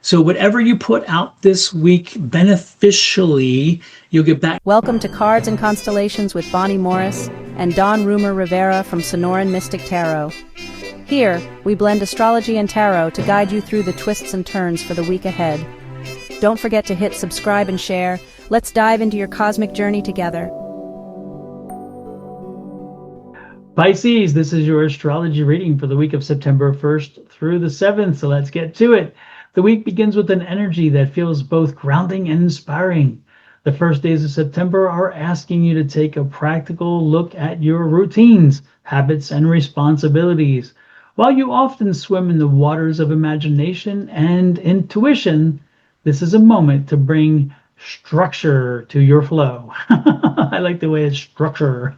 So whatever you put out this week beneficially, you'll get back. Welcome to Cards and Constellations with Bonnie Morris and Don Rumor Rivera from Sonoran Mystic Tarot. Here, we blend astrology and tarot to guide you through the twists and turns for the week ahead. Don't forget to hit subscribe and share. Let's dive into your cosmic journey together. Pisces, this is your astrology reading for the week of September 1st through the 7th. So let's get to it. The week begins with an energy that feels both grounding and inspiring. The first days of September are asking you to take a practical look at your routines, habits, and responsibilities. While you often swim in the waters of imagination and intuition, this is a moment to bring structure to your flow. I like the way it's structure.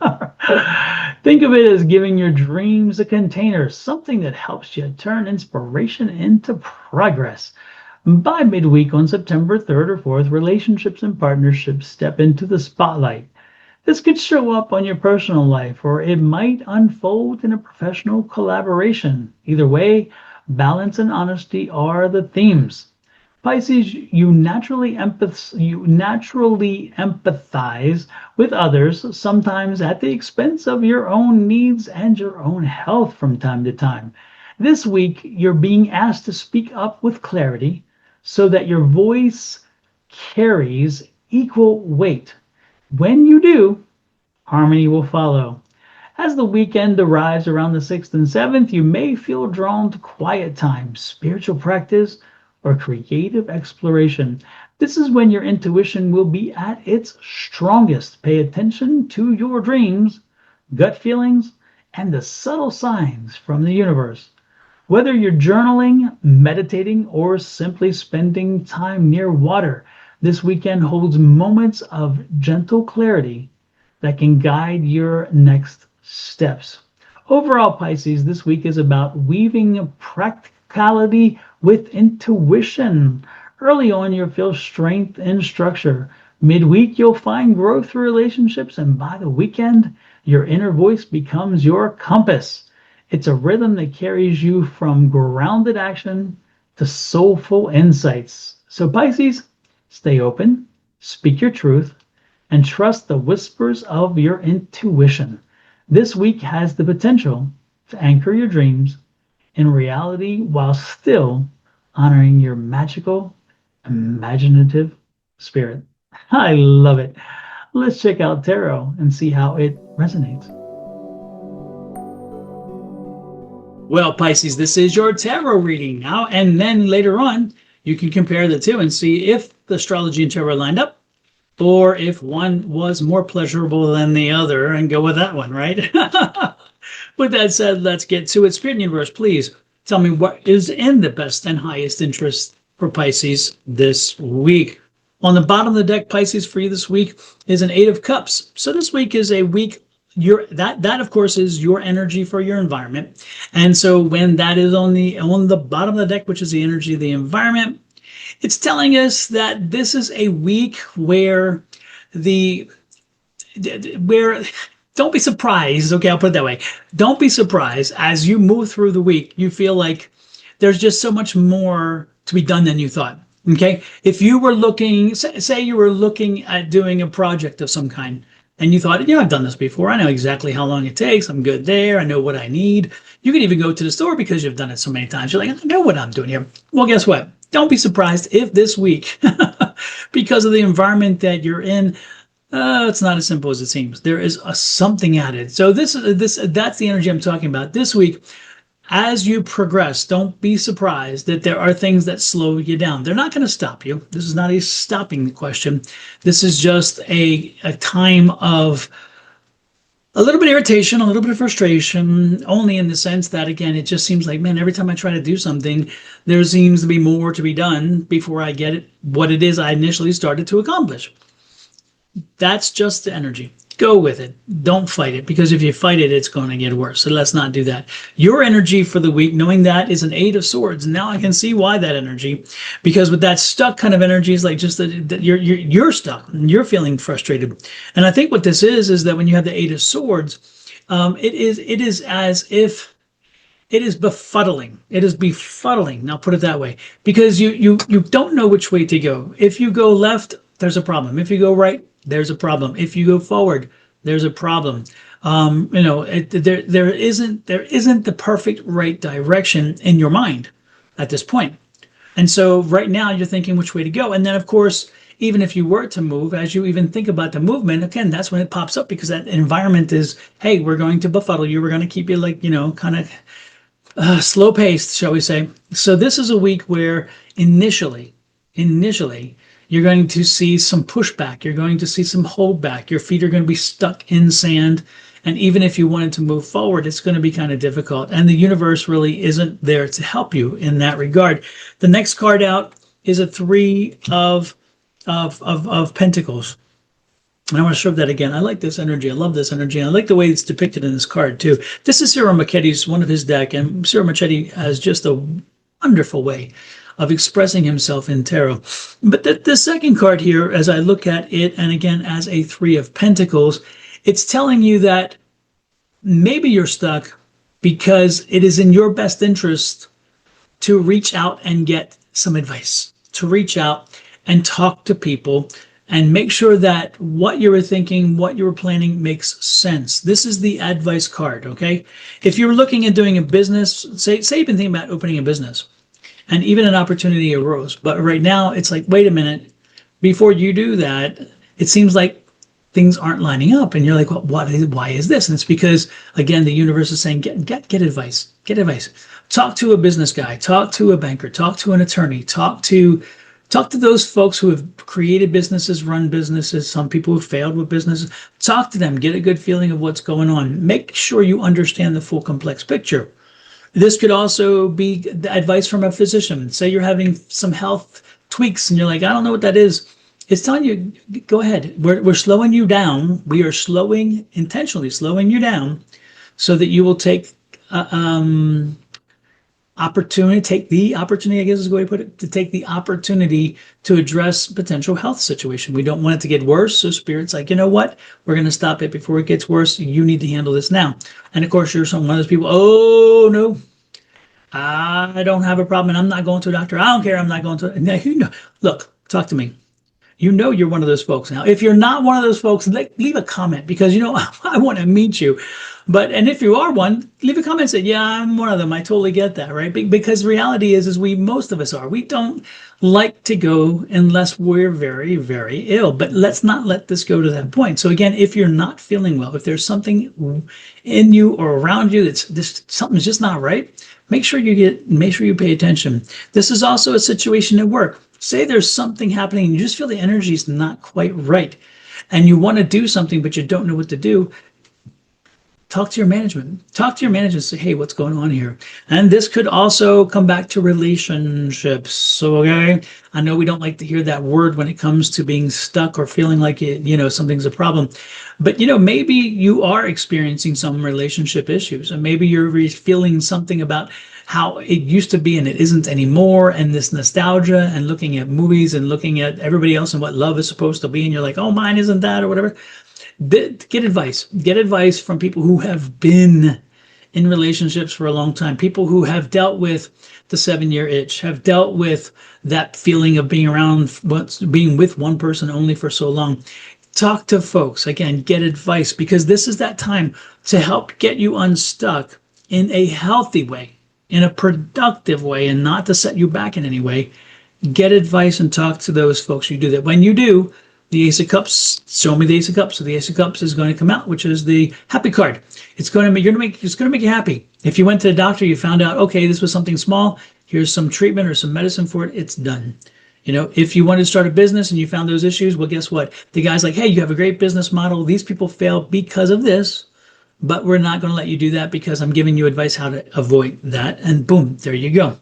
Think of it as giving your dreams a container, something that helps you turn inspiration into progress. By midweek on September 3rd or 4th, relationships and partnerships step into the spotlight. This could show up on your personal life, or it might unfold in a professional collaboration. Either way, balance and honesty are the themes. Pisces, you naturally empathize with others, sometimes at the expense of your own needs and your own health from time to time. This week, you're being asked to speak up with clarity so that your voice carries equal weight. When you do, harmony will follow. As the weekend arrives around the 6th and 7th, you may feel drawn to quiet time, spiritual practice, or creative exploration. This is when your intuition will be at its strongest. Pay attention to your dreams, gut feelings, and the subtle signs from the universe. Whether you're journaling, meditating, or simply spending time near water, this weekend holds moments of gentle clarity that can guide your next steps. Overall, Pisces, this week is about weaving practicality with intuition. Early on, you'll feel strength and structure. Midweek, you'll find growth through relationships, and by the weekend, your inner voice becomes your compass. It's a rhythm that carries you from grounded action to soulful insights. So Pisces, stay open, speak your truth, and trust the whispers of your intuition. This week has the potential to anchor your dreams in reality while still honoring your magical, imaginative spirit. I love it. Let's check out tarot and see how it resonates. Well, Pisces, this is your tarot reading now, and then later on, you can compare the two and see if the astrology and tarot lined up, or if one was more pleasurable than the other, and go with that one, right? With that said, let's get to it. Spirit Universe, please tell me what is in the best and highest interest for Pisces this week. On the bottom of the deck, Pisces, for you this week is an 8 of Cups. So this week is a week, that of course is your energy for your environment. And so when that is on the bottom of the deck, which is the energy of the environment, it's telling us that this is a week where don't be surprised. Okay, I'll put it that way. Don't be surprised as you move through the week. You feel like there's just so much more to be done than you thought. Okay, if you were looking, say you were looking at doing a project of some kind, and you thought, I've done this before. I know exactly how long it takes. I'm good there. I know what I need. You can even go to the store because you've done it so many times. You're like, I know what I'm doing here. Well, guess what? Don't be surprised if this week, because of the environment that you're in, it's not as simple as it seems. There is something added. So that's the energy I'm talking about. This week, as you progress, don't be surprised that there are things that slow you down. They're not going to stop you. This is not a stopping question. This is just a time of a little bit of irritation, a little bit of frustration, only in the sense that, again, it just seems like, man, every time I try to do something, there seems to be more to be done before I get it, what it is I initially started to accomplish. That's just the energy. Go with it. Don't fight it, because if you fight it, it's going to get worse. So let's not do that. Your energy for the week, knowing that, is an 8 of Swords. Now I can see why that energy, because with that stuck kind of energy is like just that you're stuck and you're feeling frustrated. And I think what this is that when you have the 8 of Swords, it is as if It is befuddling. It is befuddling. Now put it that way, because you don't know which way to go. If you go left, there's a problem. If you go right, there's a problem. If you go forward, there's a problem. There isn't the perfect right direction in your mind at this point. And so right now you're thinking which way to go. And then of course, even if you were to move, as you even think about the movement, again, that's when it pops up because that environment is, hey, we're going to befuddle you. We're going to keep you like, kind of slow paced, shall we say. So this is a week where initially, you're going to see some pushback. You're going to see some holdback. Your feet are going to be stuck in sand. And even if you wanted to move forward, it's going to be kind of difficult. And the universe really isn't there to help you in that regard. The next card out is a three of pentacles. And I want to show that again. I like this energy. I love this energy. And I like the way it's depicted in this card too. This is Cyril Marchetti's, one of his deck. And Cyril Marchetti has just a wonderful way of expressing himself in tarot. But the second card here, as I look at it, and again, as a three of pentacles, it's telling you that maybe you're stuck because it is in your best interest to reach out and get some advice, to reach out and talk to people and make sure that what you were thinking, what you were planning makes sense. This is the advice card, okay? If you're looking at doing a business, say you've been thinking about opening a business and even an opportunity arose, but right now it's like, wait a minute, before you do that, it seems like things aren't lining up and you're like, well, why is this? And it's because, again, the universe is saying, get advice, get advice. Talk to a business guy, talk to a banker, talk to an attorney, talk to those folks who have created businesses, run businesses, some people who failed with businesses. Talk to them, get a good feeling of what's going on. Make sure you understand the full complex picture. This could also be the advice from a physician. Say you're having some health tweaks and you're like, I don't know what that is. It's telling you, go ahead. We're slowing you down. We are intentionally slowing you down so that you will take take the opportunity, I guess is the way to put it, to take the opportunity to address potential health situation. We don't want it to get worse. So Spirit's like, you know what? We're going to stop it before it gets worse. You need to handle this now. And of course, you're one of those people, oh, no, I don't have a problem. And I'm not going to a doctor. I don't care. I'm not going to. Now, look, talk to me. You're one of those folks. Now, if you're not one of those folks, leave a comment because, I want to meet you. And if you are one, leave a comment and say, yeah, I'm one of them. I totally get that, right? Because reality is most of us are. We don't like to go unless we're very, very ill. But let's not let this go to that point. So again, if you're not feeling well, if there's something in you or around you something's just not right, make sure you pay attention. This is also a situation at work. Say there's something happening and you just feel the energy is not quite right and you want to do something, but you don't know what to do. Talk to your management. Talk to your manager and say, hey, what's going on here? And this could also come back to relationships. So, okay, I know we don't like to hear that word when it comes to being stuck or feeling like something's a problem. But, maybe you are experiencing some relationship issues and maybe you're feeling something about how it used to be and it isn't anymore, and this nostalgia and looking at movies and looking at everybody else and what love is supposed to be, and you're like, oh, mine isn't that or whatever. Get advice from people who have been in relationships for a long time, people who have dealt with the 7-year itch, have dealt with that feeling of being with one person only for so long. Talk to folks, again, get advice, because this is that time to help get you unstuck in a healthy way, in a productive way, and not to set you back in any way. Get advice and talk to those folks you do that. When you do, the Ace of Cups, show me the Ace of Cups. So the Ace of Cups is going to come out, which is the happy card. It's going to make you happy. If you went to the doctor, you found out, okay, this was something small. Here's some treatment or some medicine for it. It's done. If you wanted to start a business and you found those issues, well, guess what? The guy's like, hey, you have a great business model. These people fail because of this, but we're not going to let you do that because I'm giving you advice how to avoid that. And boom, there you go.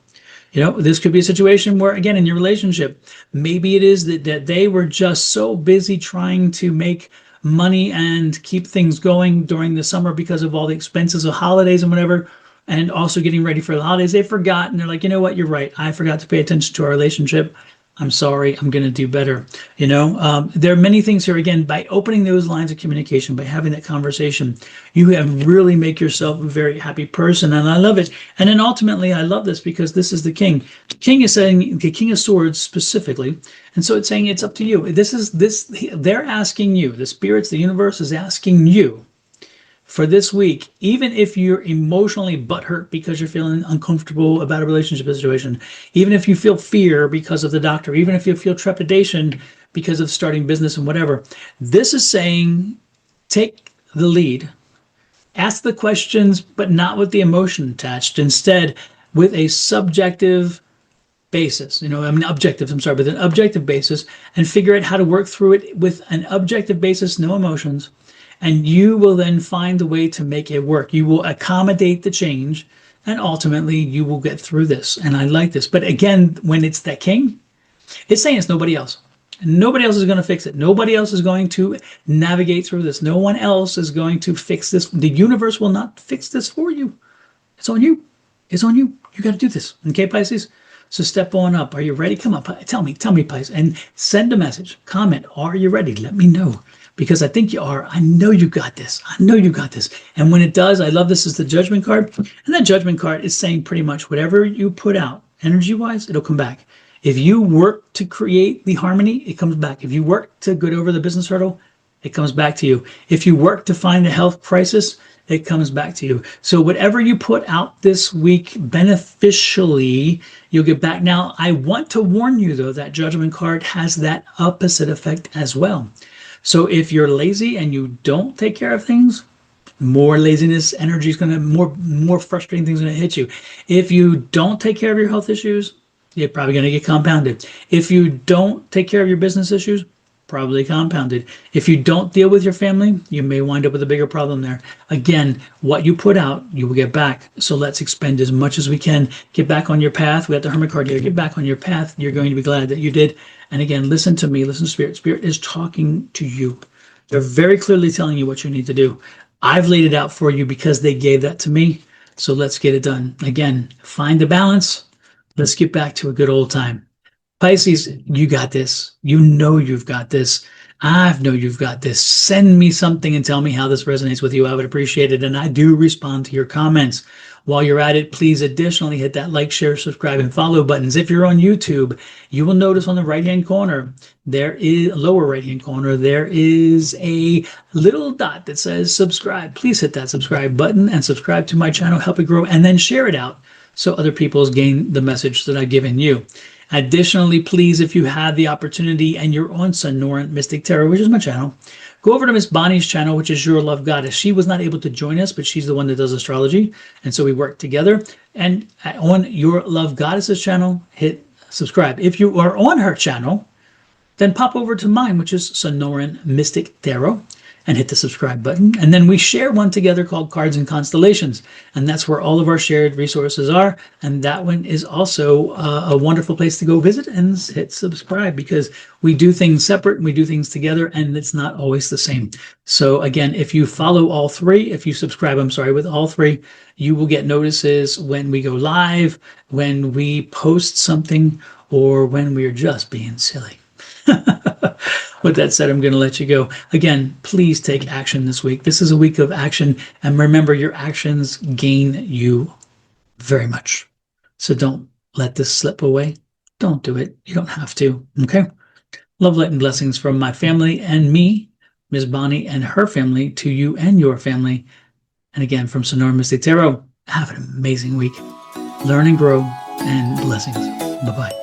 This could be a situation where, again, in your relationship, maybe it is that they were just so busy trying to make money and keep things going during the summer because of all the expenses of holidays and whatever, and also getting ready for the holidays. They forgot, and they're like, you know what, you're right. I forgot to pay attention to our relationship. I'm sorry, I'm going to do better. There are many things here. Again, by opening those lines of communication, by having that conversation, you have really make yourself a very happy person. And I love it. And then ultimately, I love this because this is the king. The king is saying, the king of swords specifically. And so it's saying it's up to you. They're asking you, the spirits, the universe is asking you for this week, even if you're emotionally butthurt because you're feeling uncomfortable about a relationship situation, even if you feel fear because of the doctor, even if you feel trepidation because of starting business and whatever, this is saying take the lead, ask the questions, but not with the emotion attached. Instead, with a subjective basis, objective, I'm sorry, with an objective basis, and figure out how to work through it with an objective basis, no emotions. And you will then find a way to make it work. You will accommodate the change, and ultimately you will get through this. And I like this. But again, when it's the king, it's saying it's nobody else. Nobody else is going to fix it. Nobody else is going to navigate through this. No one else is going to fix this. The universe will not fix this for you. It's on you. It's on you. You got to do this. Okay, Pisces? So step on up. Are you ready? Come up. Tell me, Pisces. And send a message. Comment. Are you ready? Let me know. Because I think you are. I know you got this. I know you got this. And when it does, I love this is the judgment card. And that judgment card is saying pretty much whatever you put out energy-wise, it'll come back. If you work to create the harmony, it comes back. If you work to get over the business hurdle, it comes back to you. If you work to find a health crisis, it comes back to you. So whatever you put out this week beneficially, you'll get back. Now, I want to warn you, though, that judgment card has that opposite effect as well. So if you're lazy and you don't take care of things, more laziness energy is going to, more frustrating things are going to hit you. If you don't take care of your health issues, you're probably going to get compounded. If you don't take care of your business issues, probably compounded. If you don't deal with your family, you may wind up with a bigger problem there. Again, what you put out, you will get back. So let's expend as much as we can. Get back on your path. We got the Hermit card here. Get back on your path. You're going to be glad that you did. And again, listen to me. Listen to Spirit. Spirit is talking to you. They're very clearly telling you what you need to do. I've laid it out for you because they gave that to me. So let's get it done. Again, find the balance. Let's get back to a good old time. Pisces, you got this. You know you've got this. I know you've got this. Send me something and tell me how this resonates with you. I would appreciate it. And I do respond to your comments. While you're at it, please additionally hit that like, share, subscribe, and follow buttons. If you're on YouTube, you will notice on the right-hand corner, lower right-hand corner, there is a little dot that says subscribe. Please hit that subscribe button and subscribe to my channel, help it grow, and then share it out so other people gain the message that I've given you. Additionally, please, if you have the opportunity and you're on Sonoran Mystic Tarot, which is my channel, go over to Miss Bonnie's channel, which is Your Love Goddess. She was not able to join us, but she's the one that does astrology. And so we work together. And on Your Love Goddess's channel, hit subscribe. If you are on her channel, then pop over to mine, which is Sonoran Mystic Tarot, and hit the subscribe button. And then we share one together called Cards and Constellations. And that's where all of our shared resources are. And that one is also a wonderful place to go visit and hit subscribe, because we do things separate and we do things together, and it's not always the same. So again, if you follow all three, if you subscribe, with all three, you will get notices when we go live, when we post something, or when we're just being silly. With that said, I'm going to let you go. Again, please take action this week. This is a week of action. And remember, your actions gain you very much. So don't let this slip away. Don't do it. You don't have to. Okay? Love, light, and blessings from my family and me, Ms. Bonnie and her family, to you and your family. And again, from Sonoran Mystic Tarot, have an amazing week. Learn and grow, and blessings. Bye-bye.